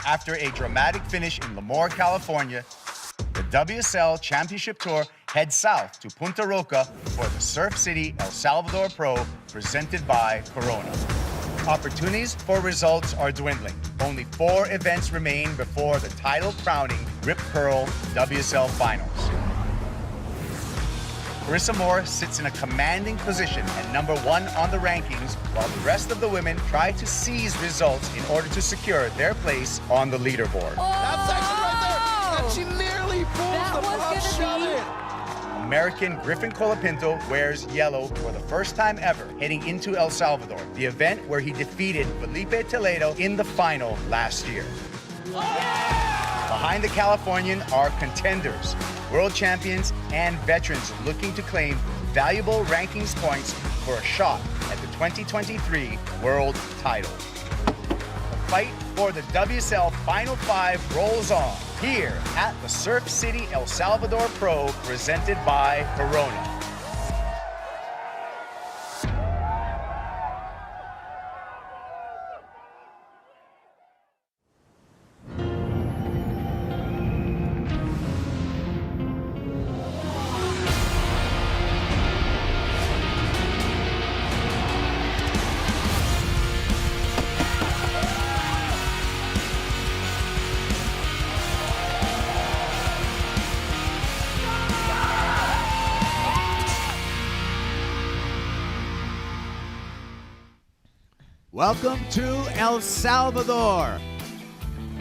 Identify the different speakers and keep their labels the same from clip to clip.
Speaker 1: After a dramatic finish in Lemoore, California, the WSL Championship Tour heads south to Punta Roca for the Surf City El Salvador Pro presented by Corona. Opportunities for results are dwindling. Only 4 events remain before the title-crowning Rip Curl WSL Finals. Carissa Moore sits in a commanding position at #1 on the rankings, while the rest of the women try to seize results in order to secure their place on the leaderboard.
Speaker 2: That section right there, and she nearly pulls the puck shot in.
Speaker 1: American Griffin Colapinto wears yellow for the first time ever heading into El Salvador, the event where he defeated Felipe Toledo in the final last year. Behind the Californian are contenders, world champions, and veterans looking to claim valuable rankings points for a shot at the 2023 world title. The fight for the WSL Final 5 rolls on here at the Surf City El Salvador Pro presented by Corona.
Speaker 3: Welcome to El Salvador,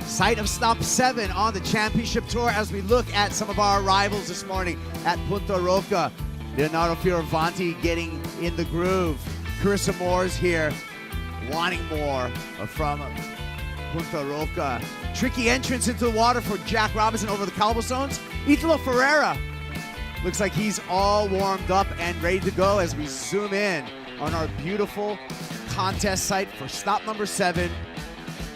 Speaker 3: site of stop 7 on the championship tour as we look at some of our rivals this morning at Punta Roca. Leonardo Fioravanti getting in the groove. Carissa Moore's here, wanting more from Punta Roca. Tricky entrance into the water for Jack Robinson over the cobblestones. Italo Ferreira looks like he's all warmed up and ready to go as we zoom in on our beautiful contest site for stop #7,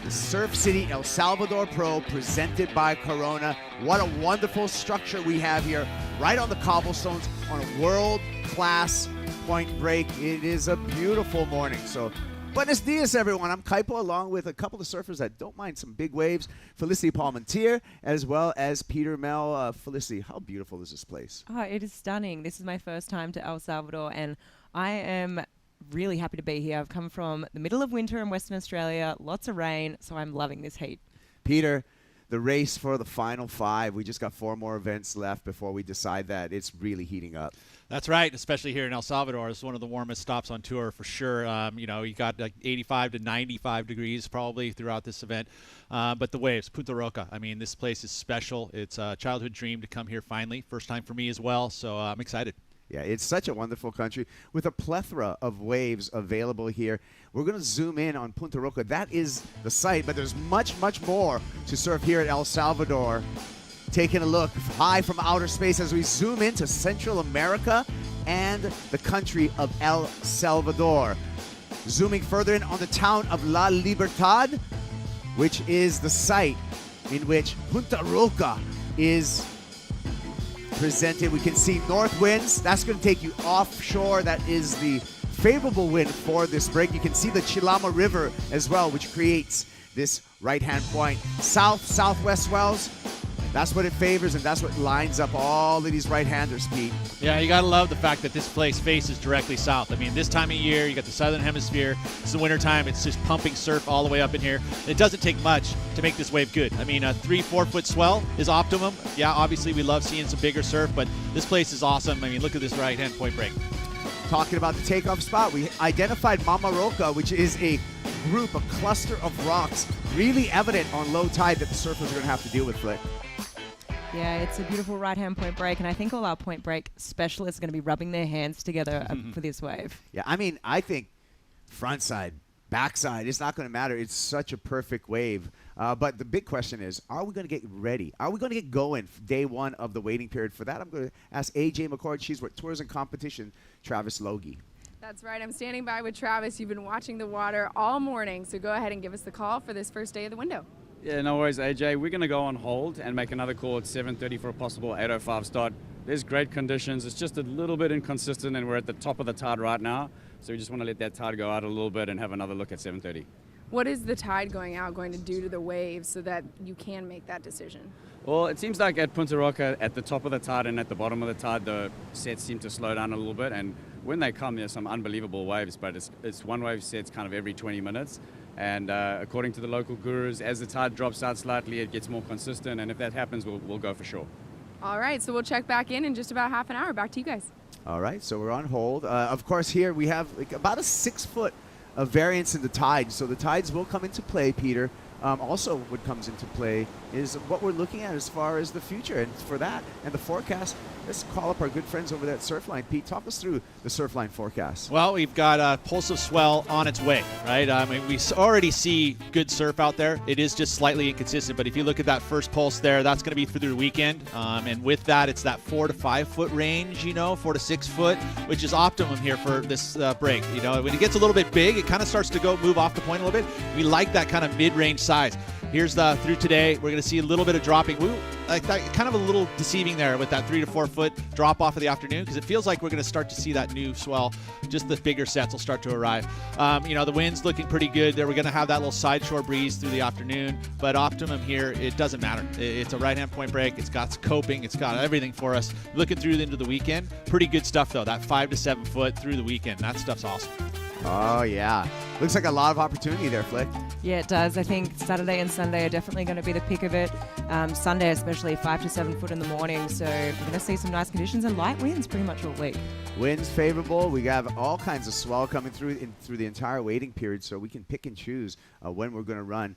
Speaker 3: the Surf City El Salvador Pro presented by Corona. What a wonderful structure we have here, right on the cobblestones on a world-class point break. It is a beautiful morning. So, buenos dias, everyone. I'm Kaipo, along with a couple of surfers that don't mind some big waves. Felicity Palmentier, as well as Peter Mel. Felicity, how beautiful is this place?
Speaker 4: Oh, it is stunning. This is my first time to El Salvador, and I am really happy to be here. I've come from the middle of winter in Western Australia, lots of rain, so I'm loving this heat.
Speaker 3: Peter, the race for the final 5, we just got 4 more events left before we decide that. It's really heating up.
Speaker 5: That's right, especially here in El Salvador. It's one of the warmest stops on tour for sure. You know, you got like 85 to 95 degrees probably throughout this event. But the waves, Punta Roca, I mean, this place is special. It's a childhood dream to come here finally. First time for me as well, so I'm excited.
Speaker 3: Yeah, it's such a wonderful country with a plethora of waves available here. We're going to zoom in on Punta Roca. That is the site, but there's much, much more to surf here at El Salvador. Taking a look high from outer space as we zoom into Central America and the country of El Salvador. Zooming further in on the town of La Libertad, which is the site in which Punta Roca is presented. We can see north winds. That's going to take you offshore. That is the favorable wind for this break. You can see the Chilama River as well, which creates this right-hand point. South-southwest swells. That's what it favors, and that's what lines up all of these right-handers, Pete.
Speaker 5: Yeah, you got to love the fact that this place faces directly south. I mean, this time of year, you got the southern hemisphere. It's the wintertime. It's just pumping surf all the way up in here. It doesn't take much to make this wave good. I mean, a 3-4 foot swell is optimum. Yeah, obviously we love seeing some bigger surf, but this place is awesome. I mean, look at this right-hand point break.
Speaker 3: Talking about the takeoff spot, we identified Mama Roca, which is a group, a cluster of rocks, really evident on low tide that the surfers are going to have to deal with, Flick.
Speaker 4: Yeah, it's a beautiful right-hand point break, and I think all our point break specialists are going to be rubbing their hands together for this wave.
Speaker 3: Yeah, I mean, I think front side, back side, it's not going to matter. It's such a perfect wave. But the big question is, are we going to get ready? Are we going to get going day 1 of the waiting period? For that, I'm going to ask AJ McCord. She's with Tours and Competition, Travis Logie.
Speaker 6: That's right. I'm standing by with Travis. You've been watching the water all morning, so go ahead and give us the call for this first day of the window.
Speaker 7: Yeah, no worries, AJ. We're going to go on hold and make another call at 7:30 for a possible 8:05 start. There's great conditions. It's just a little bit inconsistent, and we're at the top of the tide right now. So we just want to let that tide go out a little bit and have another look at 7:30.
Speaker 6: What is the tide going out going to do to the waves so that you can make that decision?
Speaker 7: Well, it seems like at Punta Roca, at the top of the tide and at the bottom of the tide, the sets seem to slow down a little bit. And when they come, there's some unbelievable waves, but it's one wave sets kind of every 20 minutes. And according to the local gurus, as the tide drops out slightly, it gets more consistent. And if that happens, we'll go for sure.
Speaker 6: All right, so we'll check back in just about half an hour. Back to you guys.
Speaker 3: All right, so we're on hold. Of course, here we have about a 6-foot variance in the tide. So the tides will come into play, Peter. Also, what comes into play is what we're looking at as far as the future. And for that and the forecast, let's call up our good friends over there at Surfline. Pete, talk us through the Surfline forecast.
Speaker 5: Well, we've got a pulse of swell on its way, right? I mean, we already see good surf out there. It is just slightly inconsistent, but if you look at that first pulse there, that's going to be through the weekend. And with that, it's that 4 to 5 foot range, 4 to 6 foot, which is optimum here for this break. When it gets a little bit big, it kind of starts to move off the point a little bit. We like that kind of mid-range size. Here's through today. We're going to see a little bit of dropping. Like that, kind of a little deceiving there with that 3 to 4 foot drop off of the afternoon, because it feels like we're going to start to see that new swell. Just the bigger sets will start to arrive. The wind's looking pretty good there. We're going to have that little side shore breeze through the afternoon, but optimum here, it doesn't matter. It's a right-hand point break. It's got coping. It's got everything for us. Looking through into the weekend, pretty good stuff though. That 5 to 7 foot through the weekend. That stuff's awesome.
Speaker 3: Oh, yeah. Looks like a lot of opportunity there, Flick.
Speaker 4: Yeah, it does. I think Saturday and Sunday are definitely going to be the pick of it. Sunday especially, 5 to 7 foot in the morning. So we're going to see some nice conditions and light winds pretty much all week.
Speaker 3: Winds favorable. We have all kinds of swell coming through the entire waiting period, so we can pick and choose when we're going to run.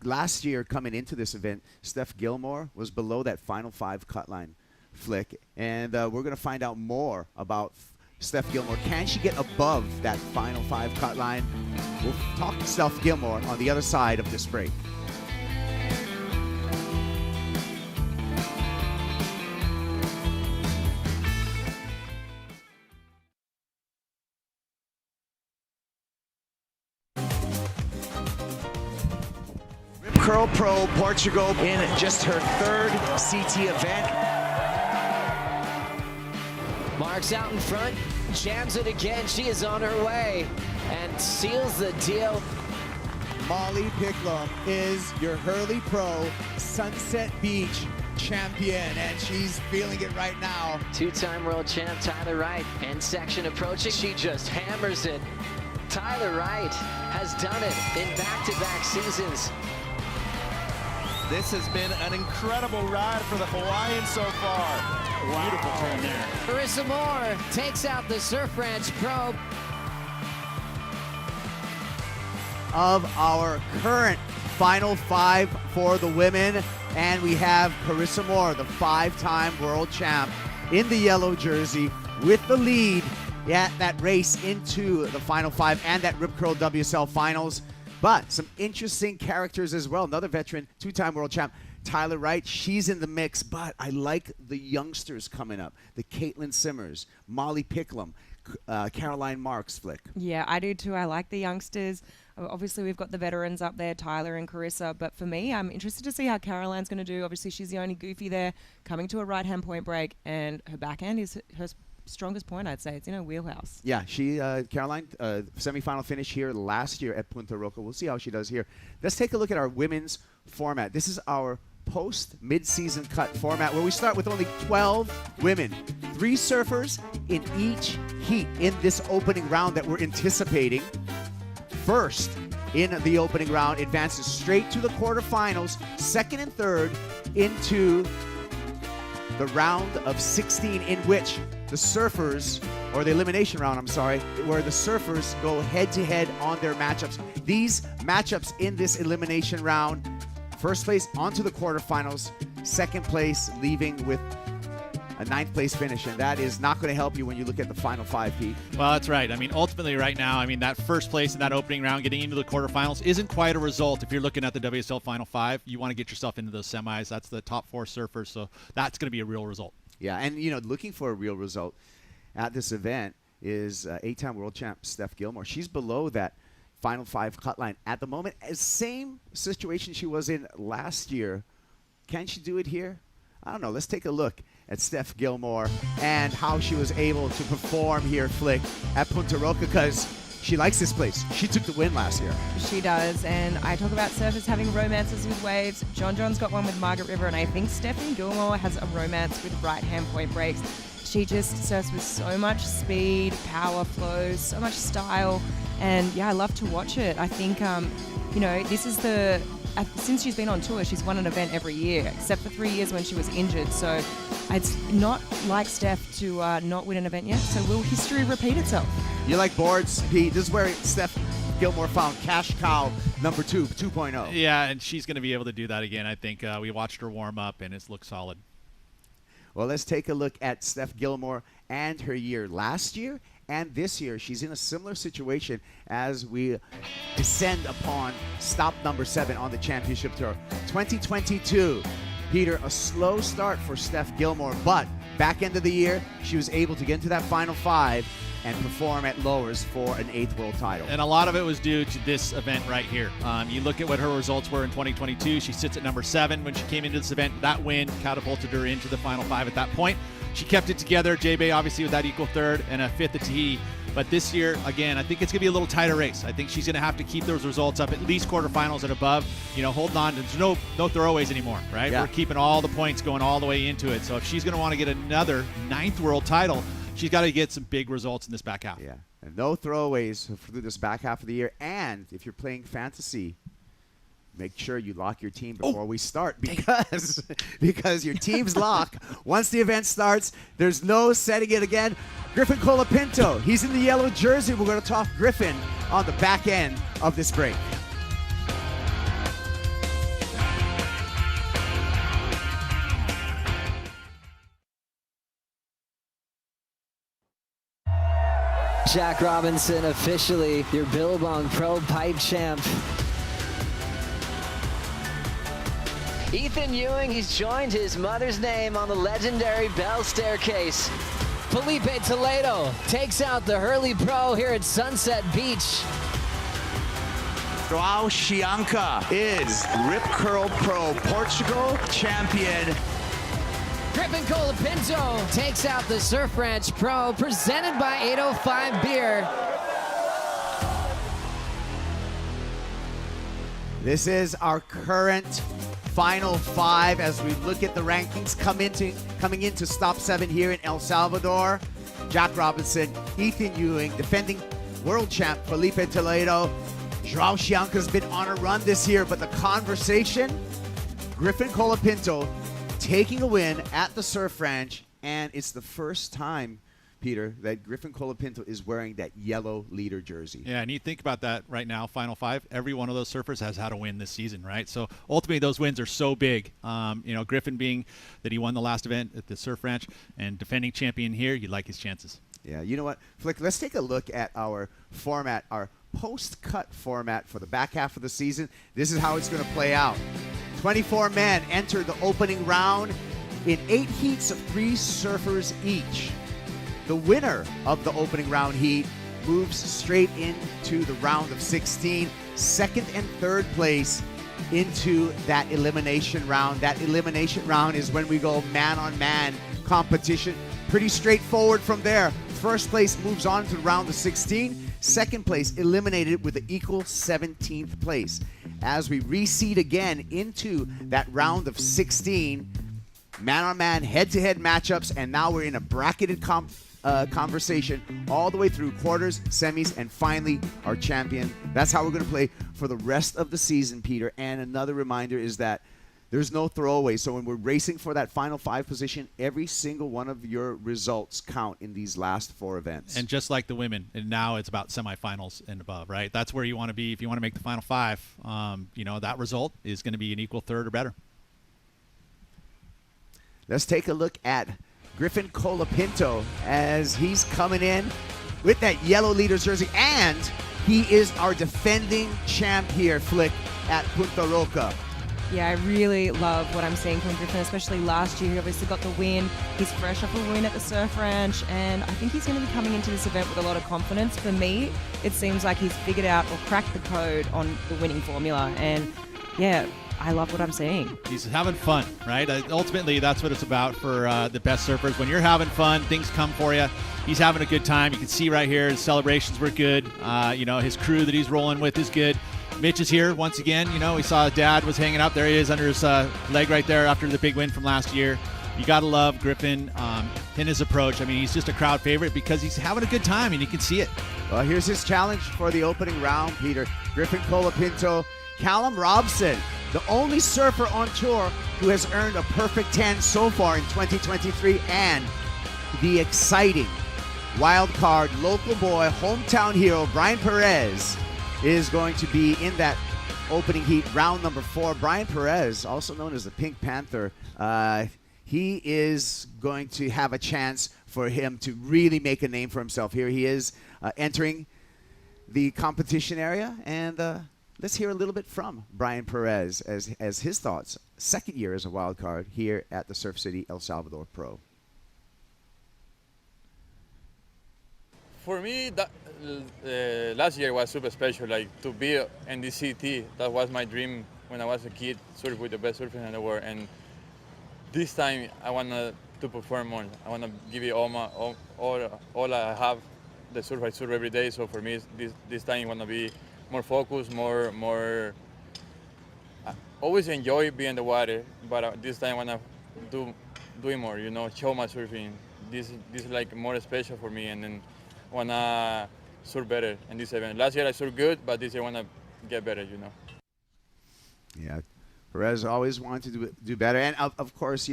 Speaker 3: Last year, coming into this event, Steph Gilmore was below that final 5 cut line, Flick. And we're going to find out more about Steph Gilmore. Can she get above that final 5 cut line? We'll talk to Steph Gilmore on the other side of this break. Rip Curl Pro Portugal in just her 3rd CT event.
Speaker 8: Marks out in front, jams it again. She is on her way and seals the deal.
Speaker 9: Molly Picklum is your Hurley Pro Sunset Beach champion, and she's feeling it right now.
Speaker 8: 2-time world champ Tyler Wright, end section approaching. She just hammers it. Tyler Wright has done it in back-to-back seasons.
Speaker 2: This has been an incredible ride for the Hawaiians so far. Wow. Beautiful turn there.
Speaker 8: Carissa Moore takes out the Surf Ranch Pro.
Speaker 3: Of our current final 5 for the women, and we have Carissa Moore, the 5-time world champ, in the yellow jersey with the lead at that race into the final 5 and that Rip Curl WSL finals. But some interesting characters as well. Another veteran, 2-time world champ, Tyler Wright. She's in the mix, but I like the youngsters coming up. The Caitlin Simmers, Molly Picklum, Caroline Marks, Flick.
Speaker 4: Yeah, I do too. I like the youngsters. Obviously, we've got the veterans up there, Tyler and Carissa. But for me, I'm interested to see how Caroline's going to do. Obviously, she's the only goofy there, coming to a right-hand point break, and her backhand is her strongest point, I'd say. It's in her wheelhouse.
Speaker 3: Yeah, Caroline, semifinal finish here last year at Punta Roca. We'll see how she does here. Let's take a look at our women's format. This is our post-mid-season cut format where we start with only 12 women, 3 surfers in each heat in this opening round that we're anticipating. First in the opening round advances straight to the quarterfinals, second and third into the round of 16, in which the surfers, or the elimination round, I'm sorry, where the surfers go head-to-head on their matchups. These matchups in this elimination round, first place onto the quarterfinals, second place leaving with a 9th place finish, and that is not going to help you when you look at the final 5, Pete.
Speaker 5: Well, that's right. I mean, ultimately right now, that first place in that opening round, getting into the quarterfinals, isn't quite a result. If you're looking at the WSL Final 5, you want to get yourself into those semis. That's the top 4 surfers, so that's going to be a real result.
Speaker 3: Yeah, and looking for a real result at this event is 8-time world champ Steph Gilmore. She's below that final 5 cut line at the moment. Same situation she was in last year. Can she do it here? I don't know. Let's take a look at Steph Gilmore and how she was able to perform here, Flick, at Punta Roca, because she likes this place. She took the win last year.
Speaker 4: She does, and I talk about surfers having romances with waves. John's got one with Margaret River, and I think Steph Gilmore has a romance with right-hand point breaks. She just surfs with so much speed, power flows, so much style, and yeah, I love to watch it. I think, this is since she's been on tour, she's won an event every year, except for 3 years when she was injured. So it's not like Steph to not win an event yet. So will history repeat itself?
Speaker 3: You like boards, Pete? This is where Steph Gilmore found Cash Cow number 2.0.
Speaker 5: Yeah, and she's going to be able to do that again. I think we watched her warm up, and it's looked solid.
Speaker 3: Well, let's take a look at Steph Gilmore and her year last year and this year. She's in a similar situation as we descend upon stop number 7 on the championship tour. 2022, Peter, a slow start for Steph Gilmore, but back end of the year, she was able to get into that final 5 and perform at lowers for an 8th world title.
Speaker 5: And a lot of it was due to this event right here. You look at what her results were in 2022. She sits at number 7 when she came into this event. That win catapulted her into the final 5 at that point. She kept it together. J-Bay obviously with that equal 3rd and a 5th at Tahiti. But this year, again, I think it's going to be a little tighter race. I think she's going to have to keep those results up, at least quarterfinals and above. Holding on. There's no throwaways anymore, right?
Speaker 3: Yeah.
Speaker 5: We're keeping all the points going all the way into it. So if she's going to want to get another 9th world title, she's got to get some big results in this back half.
Speaker 3: Yeah, and no throwaways through this back half of the year. And if you're playing fantasy, make sure you lock your team before we start, because your team's lock. Once the event starts, there's no setting it again. Griffin Colapinto, he's in the yellow jersey. We're going to talk Griffin on the back end of this break.
Speaker 8: Jack Robinson, officially your Billabong Pro Pipe Champ. Ethan Ewing, he's joined his mother's name on the legendary Bell Staircase. Felipe Toledo takes out the Hurley Pro here at Sunset Beach.
Speaker 9: Joao Chianca is Rip Curl Pro Portugal champion.
Speaker 8: Griffin Colapinto takes out the Surf Ranch Pro, presented by 805 Beer.
Speaker 3: This is our current final 5 as we look at the rankings coming into stop 7 here in El Salvador. Jack Robinson, Ethan Ewing, defending world champ Felipe Toledo. Joao Chianca's been on a run this year, but the conversation, Griffin Colapinto taking a win at the Surf Ranch, and it's the first time, Peter, that Griffin Colapinto is wearing that yellow leader jersey.
Speaker 5: Yeah, and you think about that right now, Final 5, every one of those surfers has had a win this season, right? So ultimately those wins are so big. Griffin being that he won the last event at the Surf Ranch and defending champion here, you like his chances.
Speaker 3: Yeah, you know what, Flick, let's take a look at our format, our post-cut format for the back half of the season. This is how it's going to play out. 24 men enter the opening round in 8 heats of 3 surfers each. The winner of the opening round heat moves straight into the round of 16, 2nd and 3rd place into that elimination round. That elimination round is when we go man-on-man competition. Pretty straightforward from there. First place moves on to the round of 16. Second place eliminated with an equal 17th place. As we reseed again into that round of 16, man-on-man, head-to-head matchups, and now we're in a bracketed conversation all the way through quarters, semis, and finally our champion. That's how we're going to play for the rest of the season, Peter. And another reminder is that there's no throwaway. So when we're racing for that final 5 position, every single one of your results count in these last 4 events.
Speaker 5: And just like the women, and now it's about semifinals and above, right? That's where you want to be. If you want to make the final 5, that result is going to be an equal 3rd or better.
Speaker 3: Let's take a look at Griffin Colapinto as he's coming in with that yellow leader's jersey, and he is our defending champ here, Flick, at Punta Roca.
Speaker 4: Yeah, I really love what I'm seeing from Griffin, especially last year. He obviously got the win. He's fresh off a win at the Surf Ranch, and I think he's going to be coming into this event with a lot of confidence. For me, it seems like he's figured out or cracked the code on the winning formula. And yeah, I love what I'm seeing.
Speaker 5: He's having fun, right? Ultimately, that's what it's about for the best surfers. When you're having fun, things come for you. He's having a good time. You can see right here his celebrations were good. His crew that he's rolling with is good. Mitch is here once again. We saw Dad was hanging out. There he is under his leg right there after the big win from last year. You got to love Griffin in his approach. I mean, he's just a crowd favorite because he's having a good time, and you can see it.
Speaker 3: Well, here's his challenge for the opening round, Peter. Griffin Colapinto, Callum Robson, the only surfer on tour who has earned a perfect 10 so far in 2023, and the exciting wild card local boy, hometown hero, Brian Perez, is going to be in that opening heat, round number 4. Brian Perez, also known as the Pink Panther, he is going to have a chance for him to really make a name for himself. Here he is entering the competition area, and let's hear a little bit from Brian Perez as his thoughts. Second year as a wild card here at the Surf City El Salvador Pro.
Speaker 10: For me, last year was super special. Like to be in the city, that was my dream when I was a kid. Surf with the best surfers in the world, and this time I want to perform more. I want to give it all I have. The surf I surf every day. So for me, this time I want to be more focused, more. I always enjoy being in the water, but this time I want to do it more. Show my surfing. This is like more special for me, and then want to surf better in this event. Last year I surfed good, but this year I want to get better.
Speaker 3: Yeah, Perez always wanted to do better, and of course,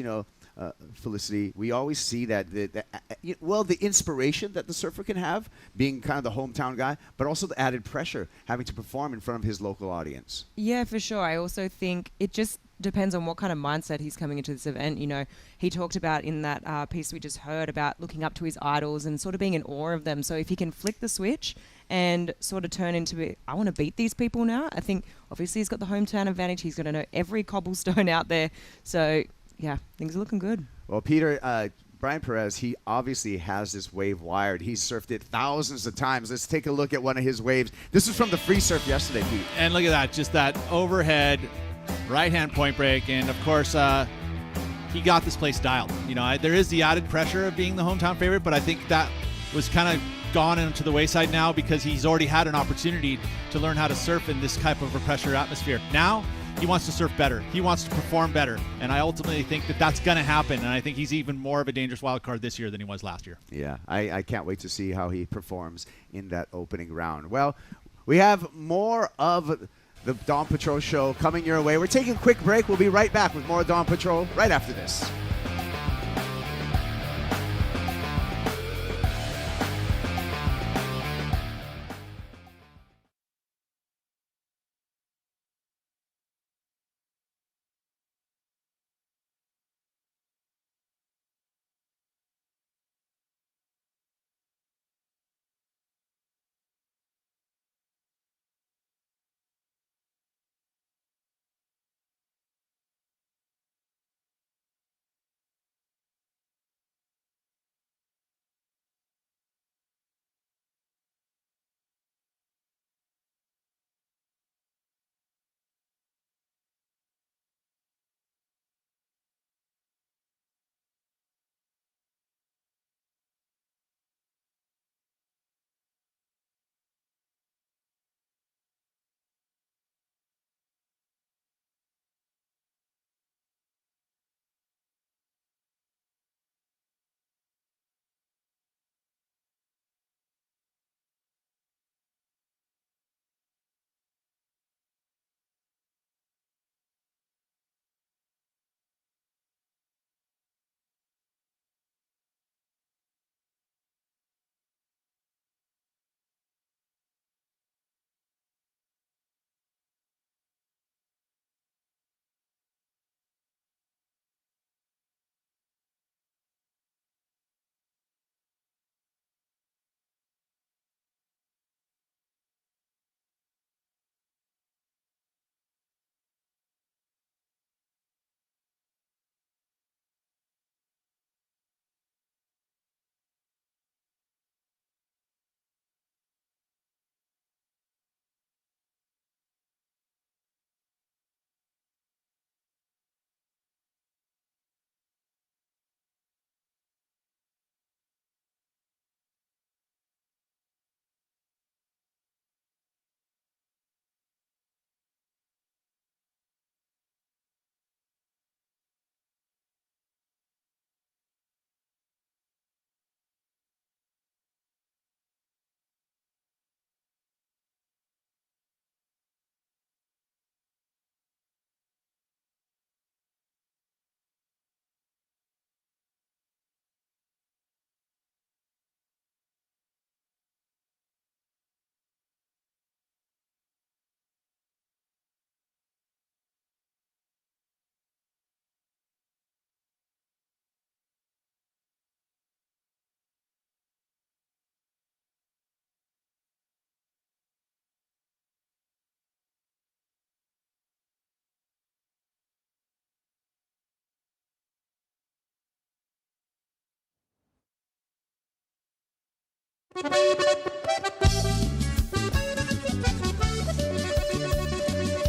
Speaker 3: Felicity, we always see that the inspiration that the surfer can have, being kind of the hometown guy, but also the added pressure having to perform in front of his local audience.
Speaker 4: Yeah, for sure. I also think it just depends on what kind of mindset he's coming into this event. He talked about in that piece we just heard about looking up to his idols and sort of being in awe of them. So if he can flick the switch and sort of turn into, I want to beat these people now. I think obviously he's got the hometown advantage. He's going to know every cobblestone out there. So yeah, things are looking good.
Speaker 3: Well, Peter, Brian Perez, he obviously has this wave wired. He's surfed it thousands of times. Let's take a look at one of his waves. This was from the free surf yesterday, Pete.
Speaker 5: And look at that, just that overhead right-hand point break. And, of course, he got this place dialed. There is the added pressure of being the hometown favorite, but I think that was kind of gone into the wayside now because he's already had an opportunity to learn how to surf in this type of a pressure atmosphere. Now he wants to surf better. He wants to perform better. And I ultimately think that that's going to happen. And I think he's even more of a dangerous wild card this year than he was last year.
Speaker 3: Yeah, I can't wait to see how he performs in that opening round. Well, we have more of the Dawn Patrol show coming your way. We're taking a quick break. We'll be right back with more Dawn Patrol right after this.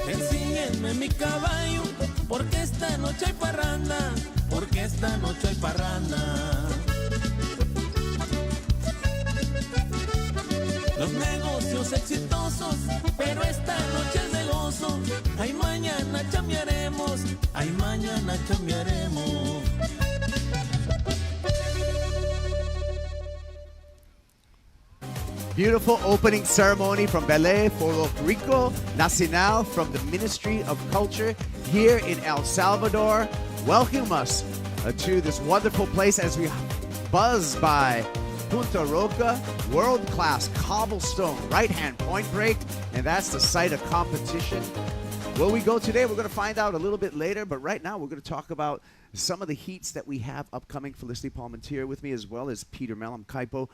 Speaker 11: Ensígueme mi caballo, porque esta noche hay parranda, porque esta noche hay parranda. Los negocios exitosos, pero esta noche es de gozo. Ay, mañana chambearemos, ay, mañana chambearemos.
Speaker 3: Beautiful opening ceremony from Ballet Puerto Rico Nacional from the Ministry of Culture here in El Salvador. Welcome us to this wonderful place as we buzz by Punta Roca, world-class cobblestone right-hand point break, and that's the site of competition. Where we go today, we're going to find out a little bit later, but right now we're going to talk about some of the heats that we have upcoming. Felicity Palmentier with me, as well as Peter Melham Kaipo.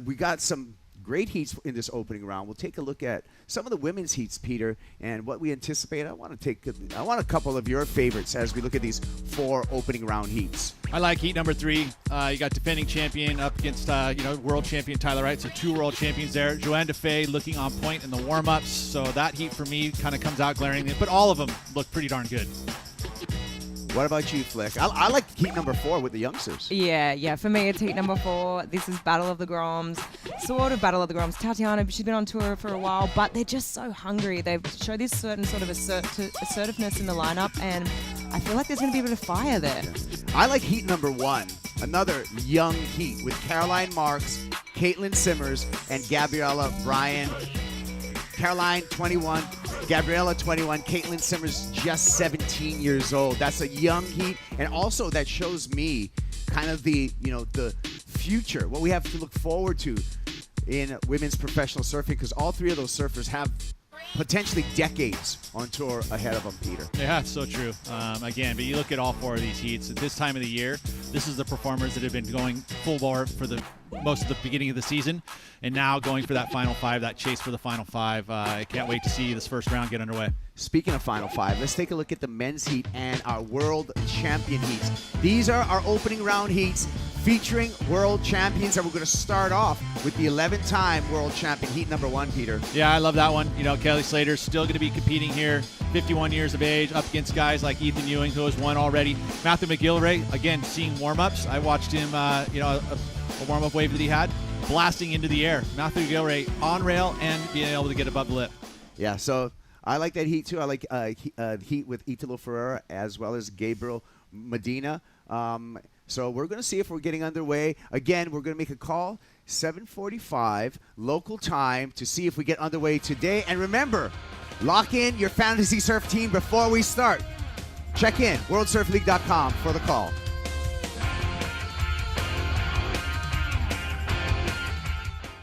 Speaker 3: We got some great heats in this opening round. We'll take a look at some of the women's heats, Peter, and what we anticipate. I want a couple of your favorites as we look at these 4 opening round heats.
Speaker 5: I like heat number 3. You got defending champion up against world champion Tyler Wright. So 2 world champions there. Joanne DeFay looking on point in the warm-ups. So that heat for me kind of comes out glaring. But all of them look pretty darn good.
Speaker 3: What about you, Flick? I like heat number 4 with the youngsters.
Speaker 4: Yeah. For me, it's heat number 4. This is Battle of the Groms. Sort of Battle of the Groms. Tatiana, she's been on tour for a while, but they're just so hungry. They've showed this certain sort of assertiveness in the lineup, and I feel like there's going to be a bit of fire there.
Speaker 3: I like heat number 1. Another young heat with Caroline Marks, Caitlin Simmers, and Gabriella Bryan. Caroline, 21. Gabriella, 21. Caitlin Simmers, just 17 years old. That's a young heat, and also that shows me kind of the future, what we have to look forward to in women's professional surfing, because all 3 of those surfers have potentially decades on tour ahead of them, Peter.
Speaker 5: Yeah, it's so true. Again, but you look at all 4 of these heats at this time of the year. This is the performers that have been going full bore for the most of the beginning of the season, and now going for that final 5, that chase for the final 5. I can't wait to see this first round get underway.
Speaker 3: Speaking of final 5, let's take a look at the men's heat and our world champion heats. These are our opening round heats featuring world champions, and we're going to start off with the 11-time world champion, heat number 1, Peter.
Speaker 5: Yeah, I love that one. Kelly Slater's still going to be competing here, 51 years of age, up against guys like Ethan Ewing, who has won already. Matthew McGillivray, again, seeing warm-ups. I watched him, a warm-up wave that he had, blasting into the air. Matthew McGillivray on rail and being able to get above the lip.
Speaker 3: Yeah, so I like that heat too. I like heat with Italo Ferreira as well as Gabriel Medina. So we're going to see if we're getting underway. Again, we're going to make a call, 7:45 local time, to see if we get underway today. And remember, lock in your fantasy surf team before we start. Check in, worldsurfleague.com for the call.